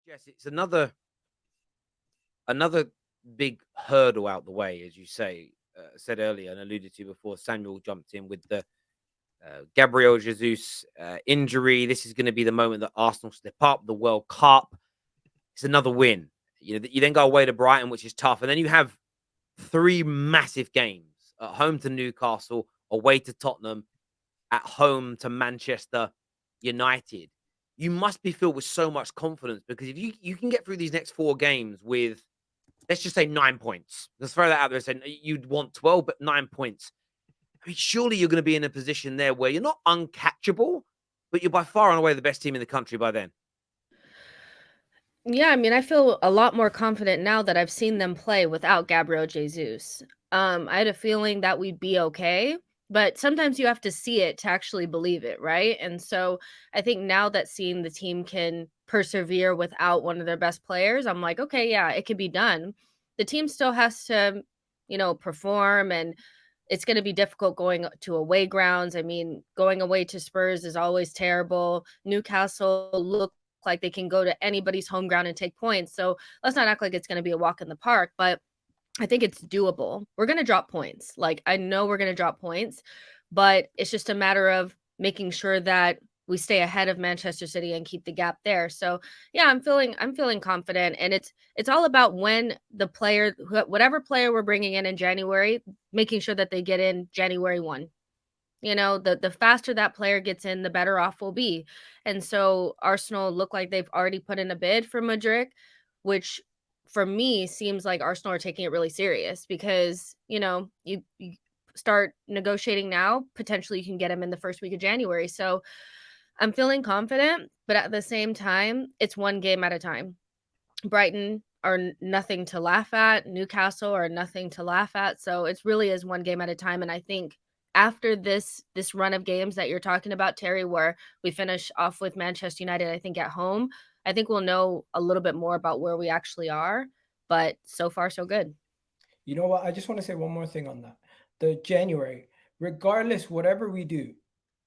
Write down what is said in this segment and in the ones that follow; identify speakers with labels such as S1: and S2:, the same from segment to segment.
S1: Jess, it's another big hurdle out the way, as you said earlier and alluded to before. Samuel jumped in with the Gabriel Jesus injury. This is going to be the moment that Arsenal step up. The World Cup. It's another win. You then go away to Brighton, which is tough, and then you have three massive games at home to Newcastle, away to Tottenham, at home to Manchester United. You must be filled with so much confidence because if you can get through these next four games with, let's just say 9 points. Let's throw that out there and say you'd want 12, but 9 points. I mean, surely you're going to be in a position there where you're not uncatchable, but you're by far and away the best team in the country by then.
S2: Yeah, I mean, I feel a lot more confident now that I've seen them play without Gabriel Jesus. I had a feeling that we'd be okay, but sometimes you have to see it to actually believe it, right? And so I think now that seeing the team can persevere without one of their best players, I'm like, okay, yeah, it can be done. The team still has to, perform, and it's going to be difficult going to away grounds. I mean, going away to Spurs is always terrible. Newcastle look like they can go to anybody's home ground and take points. So let's not act like it's going to be a walk in the park, but I think it's doable. We're going to drop points. Like, I know we're going to drop points, but it's just a matter of making sure that we stay ahead of Manchester City and keep the gap there. So, yeah, I'm feeling confident, and it's all about when the player, whatever player we're bringing in January, making sure that they get in January 1. The faster that player gets in, the better off we'll be. And so Arsenal look like they've already put in a bid for Madrid, which for me seems like Arsenal are taking it really serious because, you start negotiating now, potentially you can get him in the first week of January. So I'm feeling confident, but at the same time, it's one game at a time. Brighton are nothing to laugh at. Newcastle are nothing to laugh at. So it's really is one game at a time. And I think after this run of games that you're talking about, Terry, where we finish off with Manchester United, I think at home, I think we'll know a little bit more about where we actually are. But so far, so good.
S3: You know what? I just want to say one more thing on that. The January, regardless, whatever we do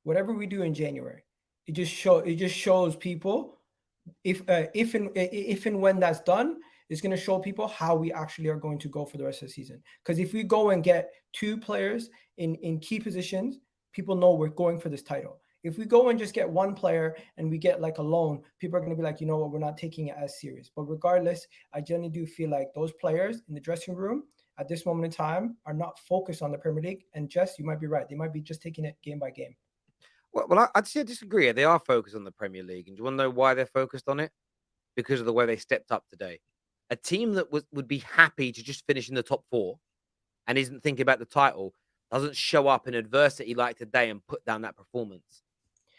S3: in January, it just shows people if and when that's done, it's going to show people how we actually are going to go for the rest of the season. Because if we go and get two players in key positions, people know we're going for this title. If we go and just get one player and we get like a loan, people are going to be like, you know what, we're not taking it as serious. But regardless, I genuinely do feel like those players in the dressing room at this moment in time are not focused on the Premier League. And Jess, you might be right. They might be just taking it game by game.
S1: Well, I'd say I disagree. They are focused on the Premier League. And do you want to know why they're focused on it? Because of the way they stepped up today. A team that would be happy to just finish in the top four and isn't thinking about the title doesn't show up in adversity like today and put down that performance.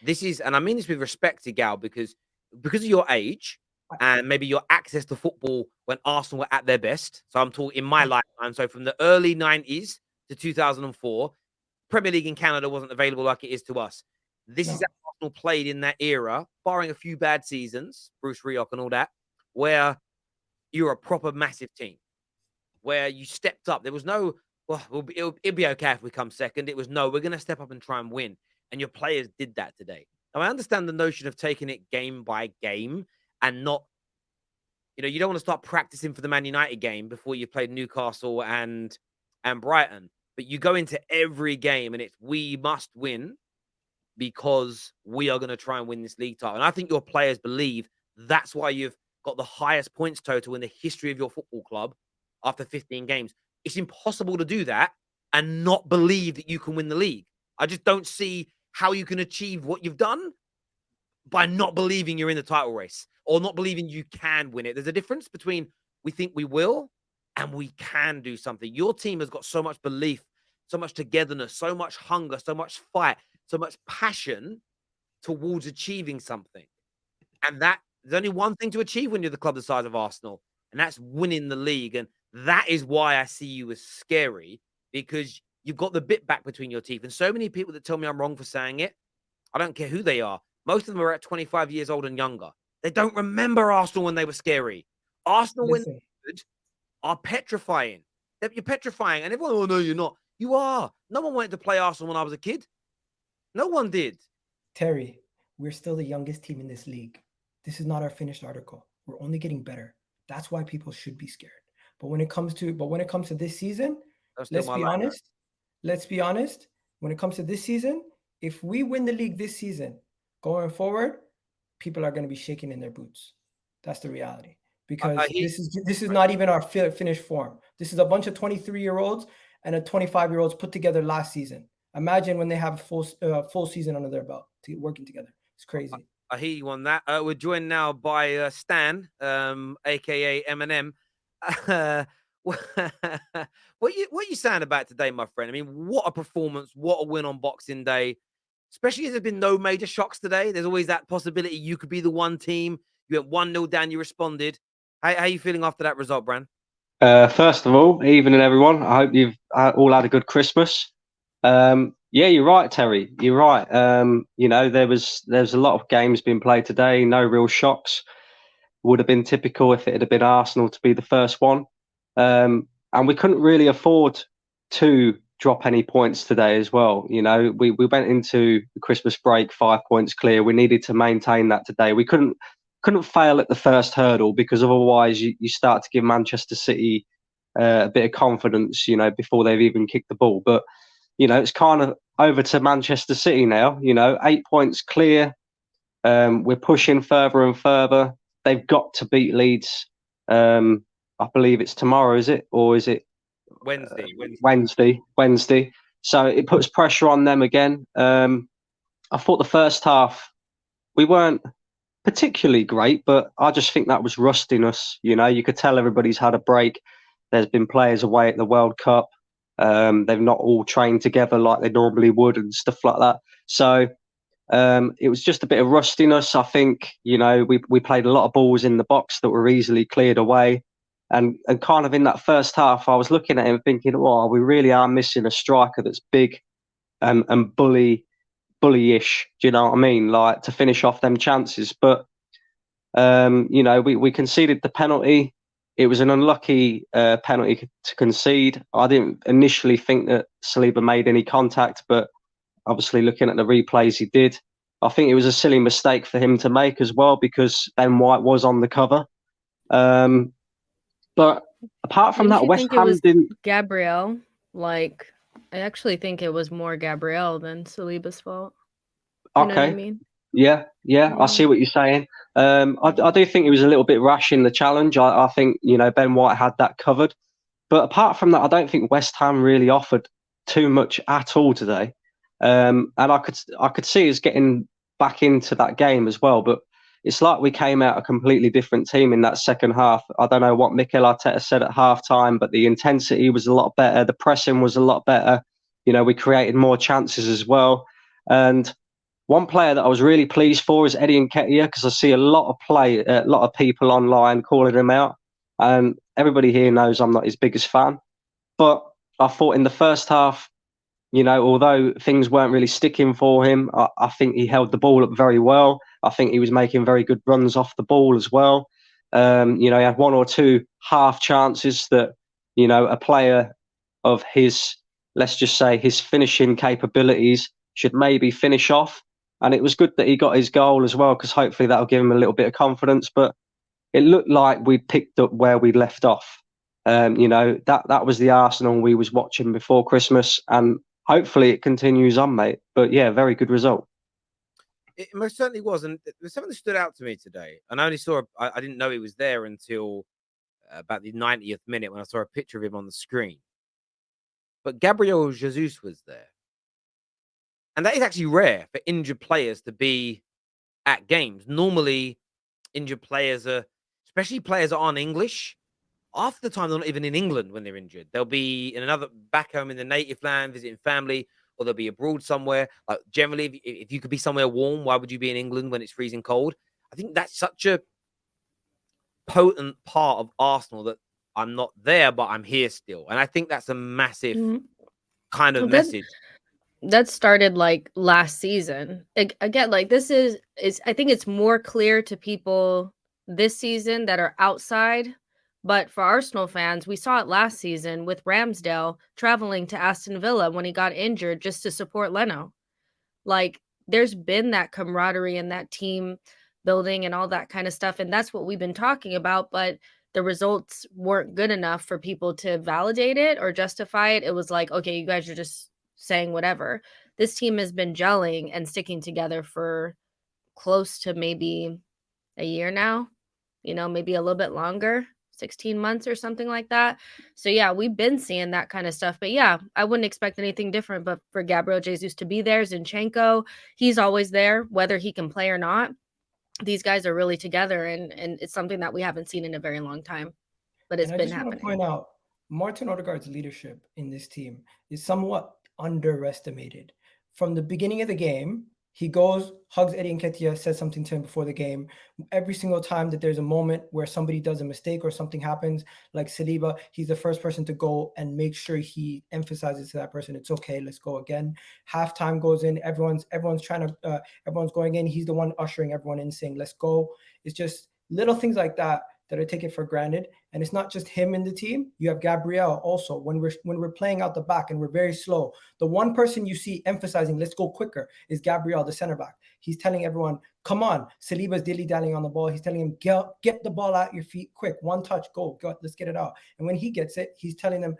S1: This is, and I mean this with respect to Gal, because of your age and maybe your access to football when Arsenal were at their best. So I'm talking in my lifetime. So from the early 90s to 2004, Premier League in Canada wasn't available like it is to us. This is
S3: No.
S1: how Arsenal played in that era, barring a few bad seasons, Bruce Rioch and all that, where you're a proper massive team, where you stepped up. There was no, well, it'll be okay if we come second. It was no, we're going to step up and try and win. And your players did that today. Now, I understand the notion of taking it game by game and not, you don't want to start practicing for the Man United game before you played Newcastle and Brighton. But you go into every game and it's we must win because we are going to try and win this league title. And I think your players believe that's why you've got the highest points total in the history of your football club after 15 games. It's impossible to do that and not believe that you can win the league. I just don't see how you can achieve what you've done by not believing you're in the title race or not believing you can win it. There's a difference between we think we will and we can do something. Your team has got so much belief, so much togetherness, so much hunger, so much fight, so much passion towards achieving something. And that there's only one thing to achieve when you're the club the size of Arsenal, and that's winning the league. And that is why I see you as scary, because you've got the bit back between your teeth. And so many people that tell me I'm wrong for saying it, I don't care who they are. Most of them are at 25 years old and younger. They don't remember Arsenal when they were scary. Arsenal, when
S3: Listen,
S1: they're good, are petrifying. You're petrifying. And everyone, oh, no, you're not. You are. No one wanted to play Arsenal when I was a kid. No one did.
S3: Terry, we're still the youngest team in this league. This is not our finished article. We're only getting better. That's why people should be scared. But when it comes to this season,
S1: That's still
S3: let's
S1: my
S3: be
S1: line, though.
S3: honest. Let's be honest. When it comes to this season, if we win the league this season, going forward, people are going to be shaking in their boots. That's the reality. Because
S1: He,
S3: this is not even our finished form. This is a bunch of 23-year-olds and a 25-year-olds put together last season. Imagine when they have full season under their belt working together. It's crazy.
S1: I hear you on that. We're joined now by Stan, aka Eminem. What are you saying about today, my friend? I mean, what a performance! What a win on Boxing Day. Especially as there's been no major shocks today. There's always that possibility you could be the one team. You went 1-0 down, you responded. How are you feeling after that result, Bran?
S4: First of all, evening everyone. I hope you've all had a good Christmas. Yeah, you're right, Terry. You're right. There's a lot of games being played today. No real shocks. Would have been typical if it had been Arsenal to be the first one. And we couldn't really afford to drop any points today as well. We went into the Christmas break 5 points clear. We needed to maintain that today. We couldn't fail at the first hurdle, because otherwise you start to give Manchester City a bit of confidence, before they've even kicked the ball. But, it's kind of over to Manchester City now, 8 points clear. We're pushing further and further. They've got to beat Leeds. I believe it's tomorrow, is it? Or is it Wednesday. So it puts pressure on them again. I thought the first half we weren't particularly great, but I just think that was rustiness. You could tell everybody's had a break. There's been players away at the World Cup. They've not all trained together like they normally would and stuff like that. So it was just a bit of rustiness. I think, we played a lot of balls in the box that were easily cleared away. And kind of in that first half, I was looking at him thinking, well, we really are missing a striker that's big and bullyish. Do you know what I mean? Like, to finish off them chances. But, we conceded the penalty. It was an unlucky penalty to concede. I didn't initially think that Saliba made any contact, but obviously looking at the replays, he did. I think it was a silly mistake for him to make as well, because Ben White was on the cover. But apart from that, West Ham didn't.
S2: Gabriel, I actually think it was more Gabriel than Saliba's fault. You know what I mean?
S4: Yeah, I see what you're saying. I do think he was a little bit rash in the challenge. I think, Ben White had that covered. But apart from that, I don't think West Ham really offered too much at all today. And I could see us getting back into that game as well. But it's like we came out a completely different team in that second half. I don't know what Mikel Arteta said at halftime, but the intensity was a lot better. The pressing was a lot better. We created more chances as well. And one player that I was really pleased for is Eddie Nketiah, because I see a lot of people online calling him out. And everybody here knows I'm not his biggest fan. But I thought in the first half, although things weren't really sticking for him, I think he held the ball up very well. I think he was making very good runs off the ball as well. He had one or two half chances that, a player of his, let's just say, his finishing capabilities should maybe finish off. And it was good that he got his goal as well, because hopefully that'll give him a little bit of confidence. But it looked like we picked up where we left off. That was the Arsenal we was watching before Christmas, and hopefully it continues on, mate. But yeah, very good result.
S1: It most certainly was, and there's something that stood out to me today. And I only I didn't know he was there until about the 90th minute when I saw a picture of him on the screen. But Gabriel Jesus was there, and that is actually rare for injured players to be at games. Normally, injured players especially players that aren't English. Half the time, they're not even in England when they're injured. They'll be in another back home in the native land, visiting family, or they'll be abroad somewhere. Generally, if you could be somewhere warm, why would you be in England when it's freezing cold? I think that's such a potent part of Arsenal that I'm not there, but I'm here still. And I think that's a massive kind of message.
S2: That started last season. Again, this is I think it's more clear to people this season that are outside. But for Arsenal fans, we saw it last season with Ramsdale traveling to Aston Villa when he got injured just to support Leno. There's been that camaraderie in that team building and all that kind of stuff. And that's what we've been talking about. But the results weren't good enough for people to validate it or justify it. It was like, okay, you guys are just saying whatever. This team has been gelling and sticking together for close to maybe a year now, maybe a little bit longer, 16 months or something like that. So yeah, we've been seeing that kind of stuff. But yeah, I wouldn't expect anything different. But for Gabriel Jesus to be there, Zinchenko, he's always there, whether he can play or not. These guys are really together, and it's something that we haven't seen in a very long time. But it's been happening.
S3: I just want to point out, Martin Odegaard's leadership in this team is somewhat underestimated. From the beginning of the game, he goes, hugs Eddie Nketiah, says something to him before the game. Every single time that there's a moment where somebody does a mistake or something happens, like Saliba, he's the first person to go and make sure he emphasizes to that person, it's okay, let's go again. Halftime goes in, everyone's trying to, everyone's going in. He's the one ushering everyone in, saying, let's go. It's just little things like that I take it for granted. And it's not just him in the team. You have Gabriel also. When we're playing out the back and we're very slow, the one person you see emphasizing, let's go quicker, is Gabriel, the center back. He's telling everyone, come on. Saliba's dilly-dallying on the ball. He's telling him, get the ball out your feet quick. One touch, go, let's get it out. And when he gets it, he's telling them,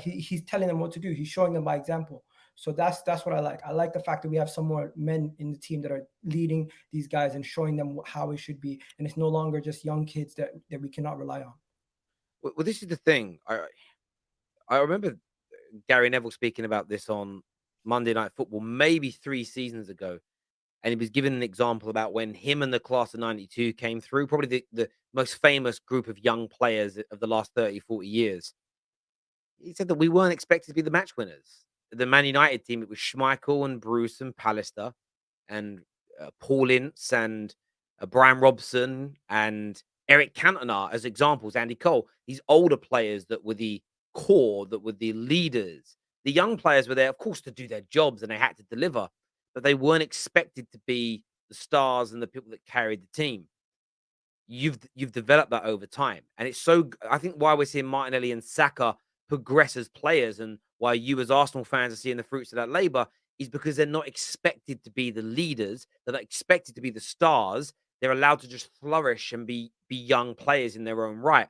S3: he's telling them what to do. He's showing them by example. So that's what I like. I like the fact that we have some more men in the team that are leading these guys and showing them how it should be. And it's no longer just young kids that we cannot rely on.
S1: Well, this is the thing. I remember Gary Neville speaking about this on Monday Night Football, maybe 3 seasons ago. And he was giving an example about when him and the class of 92 came through, probably the most famous group of young players of the last 30, 40 years. He said that we weren't expected to be the match winners. The Man United team, it was Schmeichel and Bruce and Pallister and Paul Ince and Brian Robson and Eric Cantona as examples, Andy Cole, these older players that were the core, that were the leaders. The young players were there, of course, to do their jobs and they had to deliver, but they weren't expected to be the stars and the people that carried the team. You've developed that over time. And it's so, I think why we're seeing Martinelli and Saka progress as players and why you as Arsenal fans are seeing the fruits of that labor is because they're not expected to be the leaders. They're not expected to be the stars. They're allowed to just flourish and be young players in their own right.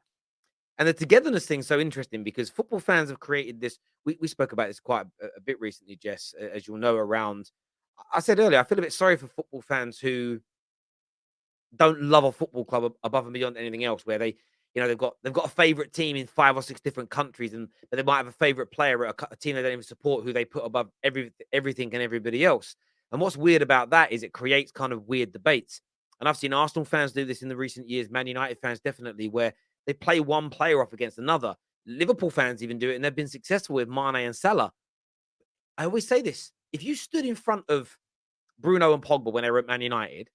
S1: And the togetherness thing's so interesting because football fans have created this. We spoke about this quite a bit recently, Jess, as you'll know, around. I said earlier, I feel a bit sorry for football fans who don't love a football club above and beyond anything else, where they, they've got a favorite team in 5 or 6 different countries, but they might have a favorite player at a team they don't even support who they put above everything and everybody else. And what's weird about that is it creates kind of weird debates. And I've seen Arsenal fans do this in the recent years, Man United fans definitely, where they play one player off against another. Liverpool fans even do it, and they've been successful with Mane and Salah. I always say this: if you stood in front of Bruno and Pogba when they were at Man United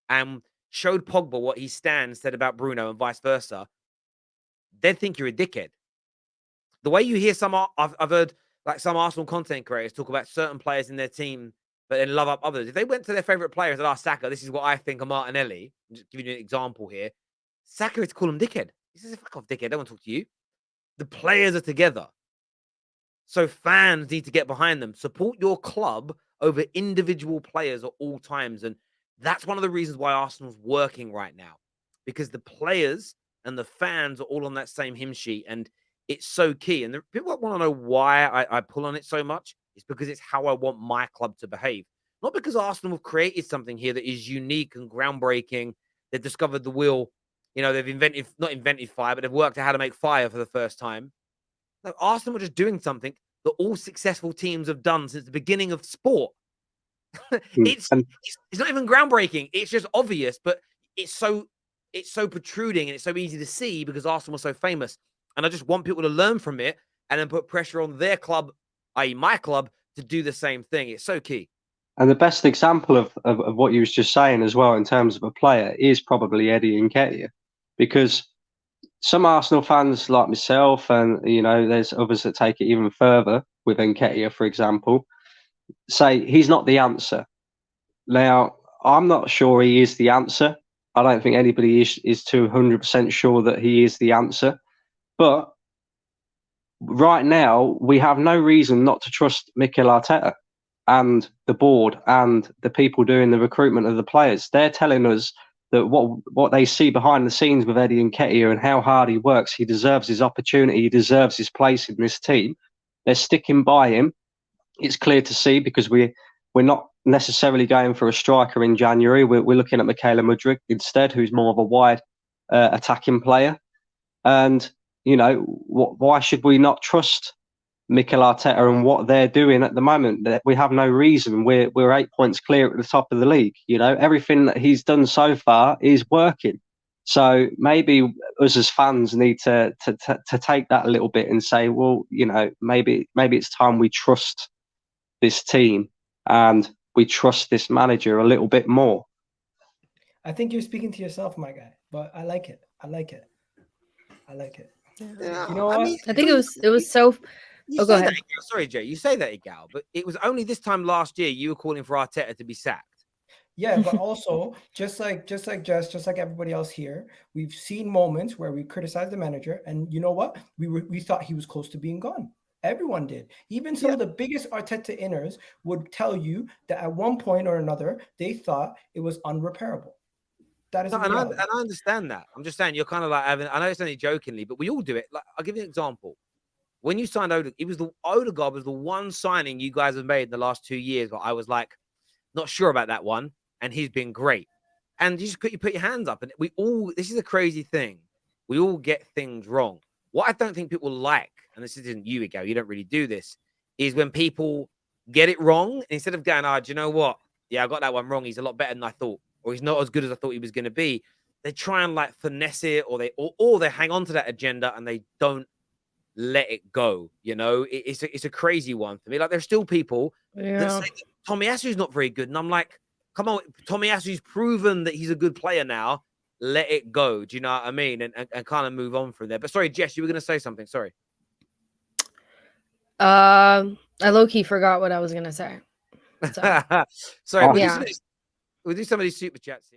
S1: and showed Pogba what he stands said about Bruno and vice versa, they'd think you're a dickhead. The way you hear I've heard like some Arsenal content creators talk about certain players in their team, but then love up others. If they went to their favorite players and asked Saka, this is what I think of Martinelli, I'm just giving you an example here, Saka would call him dickhead. He says, fuck off, dickhead, I don't want to talk to you. The players are together. So fans need to get behind them. Support your club over individual players at all times. And that's one of the reasons why Arsenal's working right now, because the players and the fans are all on that same hymn sheet. And it's so key. And people want to know why I pull on it so much. It's because it's how I want my club to behave. Not because Arsenal have created something here that is unique and groundbreaking. They've discovered the wheel. They've not invented fire, but they've worked out how to make fire for the first time. No, Arsenal are just doing something that all successful teams have done since the beginning of sport. It's not even groundbreaking. It's just obvious, but it's so protruding and it's so easy to see because Arsenal was so famous. And I just want people to learn from it and then put pressure on their club, i.e. my club, to do the same thing. It's so key.
S4: And the best example of what you was just saying as well in terms of a player is probably Eddie Nketiah, because some Arsenal fans like myself and, there's others that take it even further with Nketiah, for example, say he's not the answer. Now, I'm not sure he is the answer. I don't think anybody is 200% sure that he is the answer. But right now, we have no reason not to trust Mikel Arteta and the board and the people doing the recruitment of the players. They're telling us that what they see behind the scenes with Eddie Nketiah and how hard he works, he deserves his opportunity, he deserves his place in this team. They're sticking by him. It's clear to see because we're not necessarily going for a striker in January. We're looking at Michaela Mudryk instead, who's more of a wide attacking player. And, why should we not trust Mikel Arteta and what they're doing at the moment? We have no reason. We're 8 points clear at the top of the league. Everything that he's done so far is working. So maybe us as fans need to take that a little bit and say, well, maybe it's time we trust this team and we trust this manager a little bit more.
S3: I think you're speaking to yourself, my guy, but I like it.
S1: Yeah,
S3: You know what?
S2: I think it was so.
S1: You
S2: go
S1: say
S2: ahead.
S1: that, sorry, Jay. You say that, Igal, but it was only this time last year you were calling for Arteta to be sacked.
S3: Yeah, but also just like everybody else here, we've seen moments where we criticized the manager, and you know what? We thought he was close to being gone. Everyone did. Even some of the biggest Arteta inners would tell you that at one point or another they thought it was unrepairable. That is
S1: and I understand that. I'm just saying you're kind of like having. I know it's only jokingly, but we all do it. Like, I'll give you an example. When you signed Odegaard was the one signing you guys have made in the last 2 years where I was like, not sure about that one, and he's been great. And you put your hands up, and this is a crazy thing. We all get things wrong. What I don't think people like, and this isn't you, Igal, you don't really do this, is when people get it wrong, instead of going, do you know what? Yeah, I got that one wrong. He's a lot better than I thought, or he's not as good as I thought he was going to be. They try and like finesse it, or they hang on to that agenda and they don't let it go. It's a crazy one for me. Like, there's still people that say that Tomiyasu's not very good, and I'm like, come on, Tomiyasu's proven that he's a good player now. Let it go. Do you know what I mean? And kind of move on from there. But sorry, Jess, you were going to say something. Sorry.
S2: I low-key forgot what I was going to say. So.
S1: Sorry,
S2: Yeah.
S1: we'll do some of these super chats here.